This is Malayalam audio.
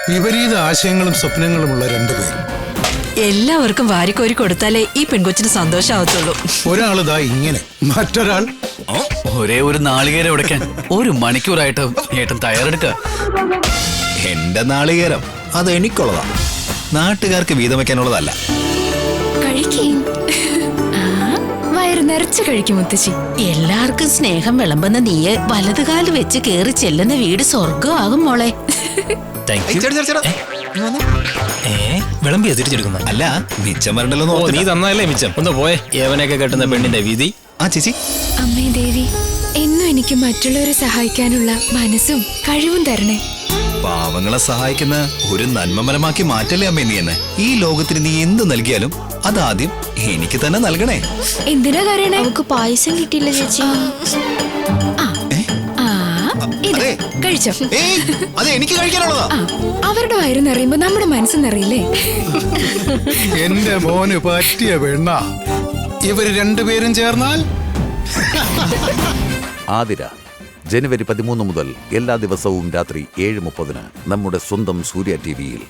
വിപരീത ആശയങ്ങളും സ്വപ്നങ്ങളുമുള്ള രണ്ടുപേർ. എല്ലാവർക്കും വാരിക്കോരി കൊടുത്താലേ ഈ പെൺകൊച്ചിന് സന്തോഷമാവത്തുള്ളൂ. ഒരാളിതാ ഇങ്ങനെ, മറ്റൊരാൾ ഒരേ ഒരു നാളികേരം ഉടയ്ക്കാൻ 1 മണിക്കൂറായിട്ട് ഏട്ടൻ തയ്യാറെടുക്കുക. എന്റെ നാളികേരം അത് എനിക്കുള്ളതാ, നാട്ടുകാർക്ക് വീതം വെക്കാനുള്ളതല്ല. വയറ് നിറച്ച് കഴിക്കും മുത്തശ്ശി. എല്ലാവർക്കും സ്നേഹം വിളമ്പുന്ന നീയെ വലതുകാല് വെച്ച് കേറി ചെല്ലുന്ന വീട് സ്വർഗമാകും മോളെ. വിളമ്പിയ തിരിച്ചെടുക്കുന്ന അല്ല, മിച്ചം വരണ്ടല്ലോ. നീ തന്നല്ലേ മിച്ചം. ഒന്ന് പോയെ, യവനൊക്കെ കെട്ടുന്ന പെണ്ണിന്റെ വിധി. ആ ചേച്ചി, അമ്മേ ദേവി, എന്നും എനിക്ക് മറ്റുള്ളവരെ സഹായിക്കാനുള്ള മനസ്സും കഴിവും തരണേ. പാവങ്ങളെ സഹായിക്കുന്ന ഒരു നന്മമരമാക്കി മാറ്റല്ലേ അമ്മേ നീ എന്നെ. ഈ ലോകത്തിന് നീ എന്ത് നൽകിയാലും അതാദ്യം എനിക്ക് തന്നെ നൽകണേ. എന്തിനാ കരയണേ? നമുക്ക് പായസം കിട്ടിയില്ല ചേച്ചി. അതെ, കഴിച്ചോ? അത് എനിക്ക് കഴിക്കാനുള്ളതാ. അവരുടെ വയറ് നിറയുമ്പോ നമ്മുടെ മനസ്സ് നിറയില്ലേ? എന്റെ മോന് പറ്റിയ പെണ്ണ. ഇവര് രണ്ടുപേരും ചേർന്നാൽ ആതിര ജനുവരി 13 മുതൽ എല്ലാ ദിവസവും രാത്രി 7:30 നമ്മുടെ സ്വന്തം സൂര്യ TV-യിൽ.